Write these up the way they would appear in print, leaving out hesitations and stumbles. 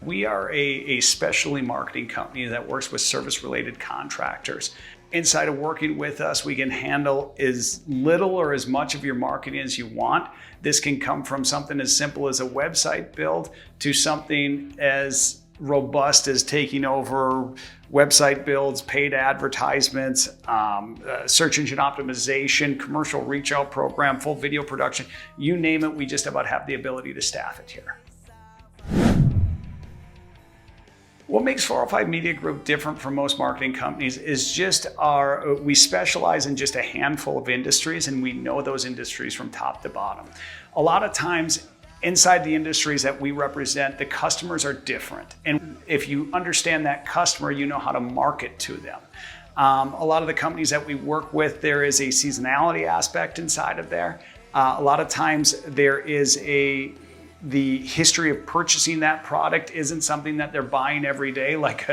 we are a specialty marketing company that works with service-related contractors. Inside of working with us, we can handle as little or as much of your marketing as you want. This can come from something as simple as a website build to something as robust as taking over website builds, paid advertisements, search engine optimization, commercial reach out program, full video production, you name it, we just about have the ability to staff it here. What makes 405 Media Group different from most marketing companies is just we specialize in just a handful of industries, and we know those industries from top to bottom. A lot of times inside the industries that we represent, the customers are different. And if you understand that customer, you know how to market to them. A lot of the companies that we work with, there is a seasonality aspect inside of there. A lot of times there is the history of purchasing that product isn't something that they're buying every day, like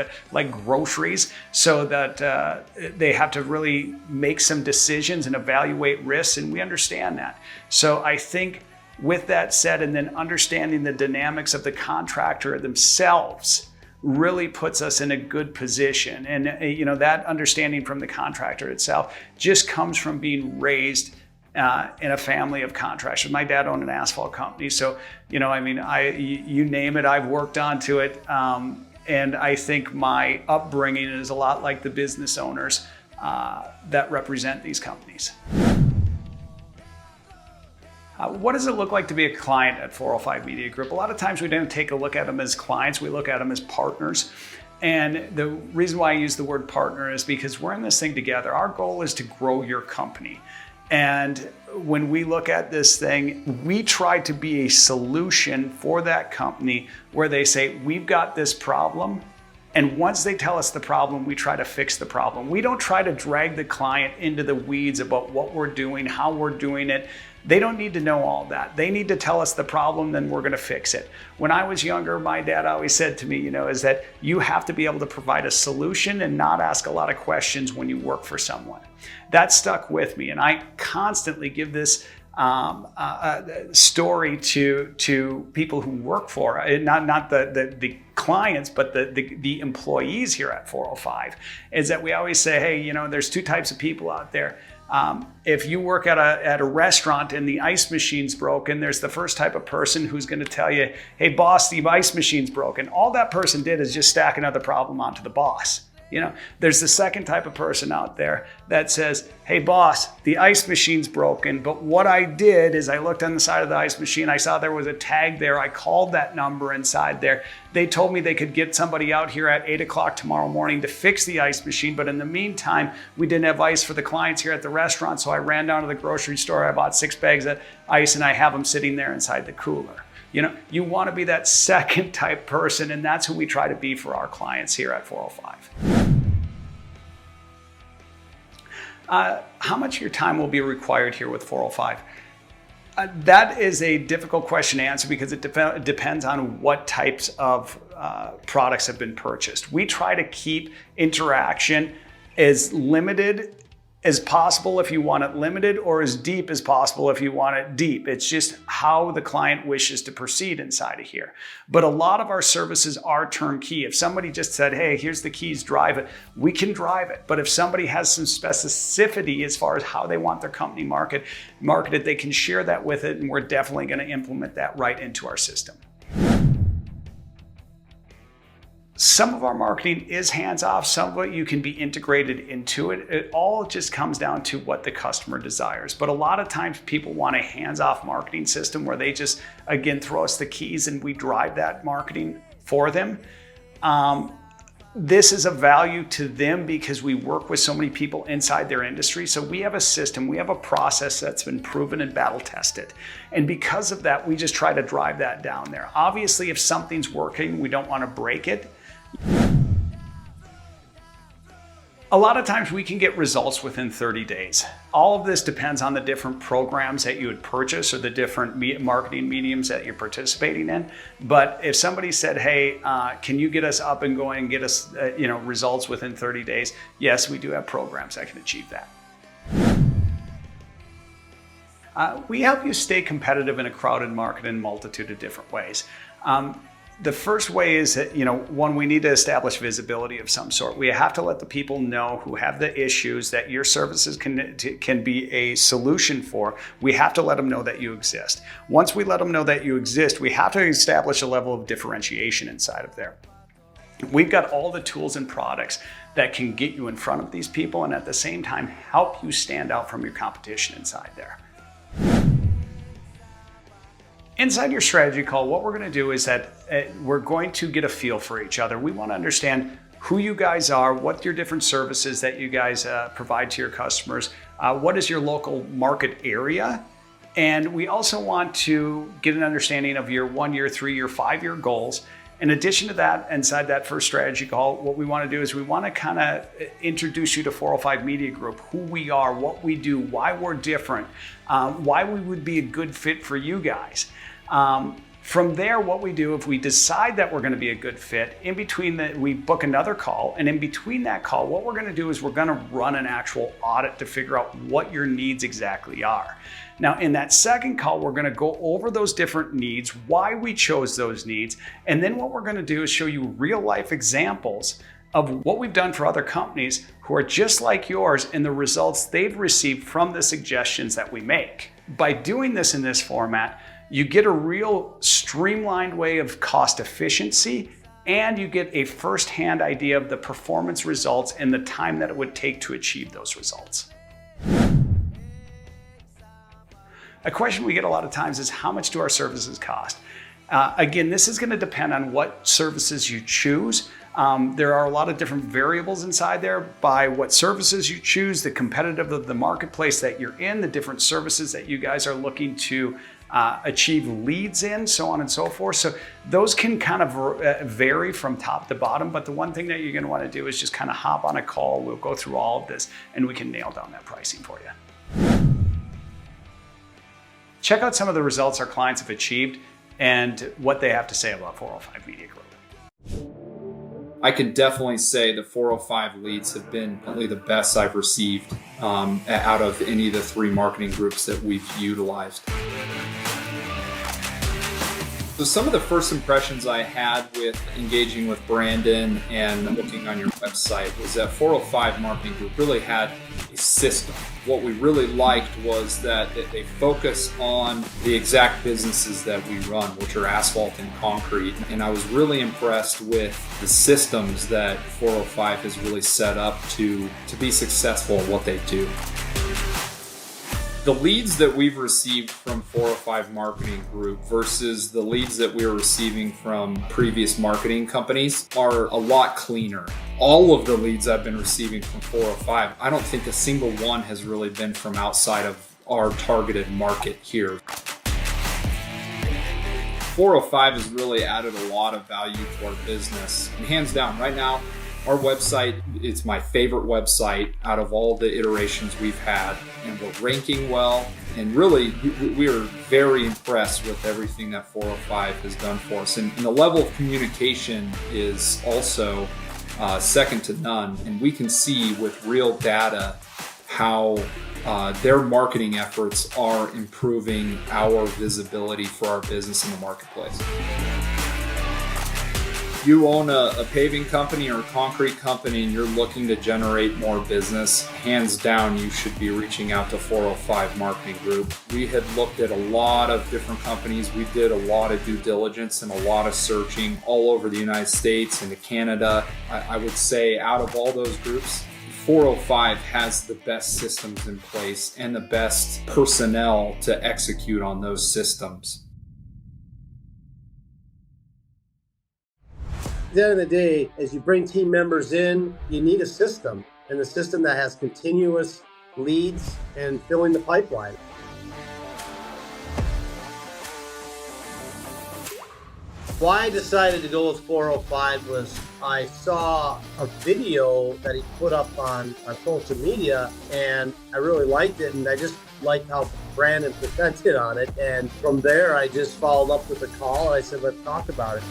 groceries, so that they have to really make some decisions and evaluate risks, and we understand that. So I think with that said, and then understanding the dynamics of the contractor themselves really puts us in a good position. And that understanding from the contractor itself just comes from being raised in a family of contractors. My dad owned an asphalt company, so you name it, I've worked onto it, and I think my upbringing is a lot like the business owners that represent these companies. What does it look like to be a client at 405 Media Group? A lot of times we don't take a look at them as clients, we look at them as partners. And the reason why I use the word partner is because we're in this thing together. Our goal is to grow your company. And when we look at this thing, we try to be a solution for that company where they say, we've got this problem. And once they tell us the problem, we try to fix the problem. We don't try to drag the client into the weeds about what we're doing, how we're doing it. They don't need to know all that. They need to tell us the problem, then we're gonna fix it. When I was younger, my dad always said to me, is that you have to be able to provide a solution and not ask a lot of questions when you work for someone. That stuck with me, and I constantly give this story to people who work for it, not the clients, but the employees here at 405, is that we always say, hey, there's two types of people out there. If you work at a restaurant and the ice machine's broken, there's the first type of person who's going to tell you, hey boss, the ice machine's broken. All that person did is just stack another problem onto the boss. There's the second type of person out there that says, hey boss, the ice machine's broken, but what I did is I looked on the side of the ice machine, I saw there was a tag there, I called that number inside there. They told me they could get somebody out here at 8 o'clock tomorrow morning to fix the ice machine, but in the meantime, we didn't have ice for the clients here at the restaurant, so I ran down to the grocery store, I bought 6 bags of ice, and I have them sitting there inside the cooler. You want to be that second type person, and that's who we try to be for our clients here at 405. How much of your time will be required here with 405? That is a difficult question to answer because it depends on what types of products have been purchased. We try to keep interaction as limited as possible if you want it limited, or as deep as possible if you want it deep. It's just how the client wishes to proceed inside of here. But a lot of our services are turnkey. If somebody just said, hey, here's the keys, drive it, we can drive it. But if somebody has some specificity as far as how they want their company marketed, they can share that with it, and we're definitely going to implement that right into our system. Some of our marketing is hands-off, some of it you can be integrated into it. It all just comes down to what the customer desires. But a lot of times people want a hands-off marketing system where they just, again, throw us the keys and we drive that marketing for them. This is a value to them because we work with so many people inside their industry. So we have a system, we have a process that's been proven and battle tested. And because of that, we just try to drive that down there. Obviously, if something's working, we don't want to break it. A lot of times we can get results within 30 days. All of this depends on the different programs that you would purchase or the different marketing mediums that you're participating in. But if somebody said, hey, can you get us up and going and get us results within 30 days? Yes, we do have programs that can achieve that. We help you stay competitive in a crowded market in a multitude of different ways. The first way is that, one, we need to establish visibility of some sort. We have to let the people know who have the issues that your services can be a solution for. We have to let them know that you exist. Once we let them know that you exist, we have to establish a level of differentiation inside of there. We've got all the tools and products that can get you in front of these people and at the same time help you stand out from your competition inside there. Inside your strategy call, what we're going to do is that we're going to get a feel for each other. We want to understand who you guys are, what your different services that you guys provide to your customers, what is your local market area, and we also want to get an understanding of your 1 year, 3 year, 5 year goals. In addition to that, inside that first strategy call, what we want to do is we want to kind of introduce you to 405 Media Group, who we are, what we do, why we're different, why we would be a good fit for you guys. From there, what we do, if we decide that we're going to be a good fit, in between that, we book another call. And in between that call, what we're going to do is we're going to run an actual audit to figure out what your needs exactly are. Now, in that second call, we're going to go over those different needs, why we chose those needs. And then what we're going to do is show you real life examples of what we've done for other companies who are just like yours and the results they've received from the suggestions that we make. By doing this in this format, you get a real streamlined way of cost efficiency, and you get a firsthand idea of the performance results and the time that it would take to achieve those results. A question we get a lot of times is, how much do our services cost? Again, this is going to depend on what services you choose. There are a lot of different variables inside there by what services you choose, the competitive of the marketplace that you're in, the different services that you guys are looking to achieve leads in, so on and so forth. So those can kind of vary from top to bottom, but the one thing that you're going to want to do is just kind of hop on a call. We'll go through all of this and we can nail down that pricing for you. Check out some of the results our clients have achieved and what they have to say about 405 Media Group. I can definitely say the 405 leads have been probably the best I've received out of any of the 3 marketing groups that we've utilized. So some of the first impressions I had with engaging with Brandon and looking on your website was that 405 Marketing Group really had a system. What we really liked was that they focus on the exact businesses that we run, which are asphalt and concrete. And I was really impressed with the systems that 405 has really set up to be successful at what they do. The leads that we've received from 405 Marketing Group versus the leads that we were receiving from previous marketing companies are a lot cleaner. All of the leads I've been receiving from 405, I don't think a single one has really been from outside of our targeted market here. 405 has really added a lot of value to our business. And hands down, right now, our website, it's my favorite website out of all the iterations we've had, and we're ranking well. And really, we are very impressed with everything that 405 has done for us. And the level of communication is also second to none. And we can see with real data how their marketing efforts are improving our visibility for our business in the marketplace. You own a paving company or a concrete company and you're looking to generate more business, hands down, you should be reaching out to 405 Marketing Group. We had looked at a lot of different companies. We did a lot of due diligence and a lot of searching all over the United States and Canada. I would say out of all those groups, 405 has the best systems in place and the best personnel to execute on those systems. At the end of the day, as you bring team members in, you need a system, and a system that has continuous leads and filling the pipeline. Why I decided to go with 405 was I saw a video that he put up on social media, and I really liked it, and I just liked how Brandon presented on it. And from there, I just followed up with a call. I said, let's talk about it.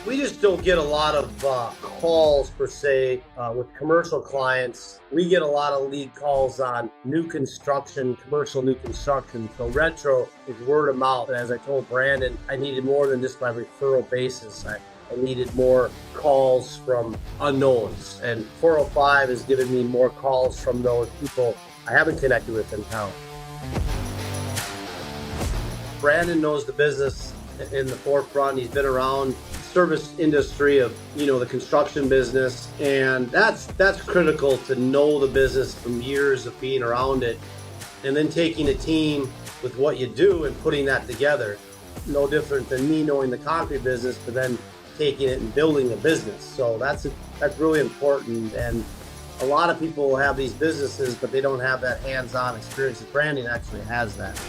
We just don't get a lot of calls per se with commercial clients. We get a lot of lead calls on new construction, commercial new construction. So retro is word of mouth. And as I told Brandon, I needed more than just my referral basis. I needed more calls from unknowns. And 405 has given me more calls from those people I haven't connected with in town. Brandon knows the business in the forefront. He's been around service industry of the construction business, and that's critical to know the business from years of being around it, and then taking a team with what you do and putting that together. No different than me knowing the concrete business, but then taking it and building a business. So that's really important. And a lot of people have these businesses, but they don't have that hands-on experience. Brandon actually has that.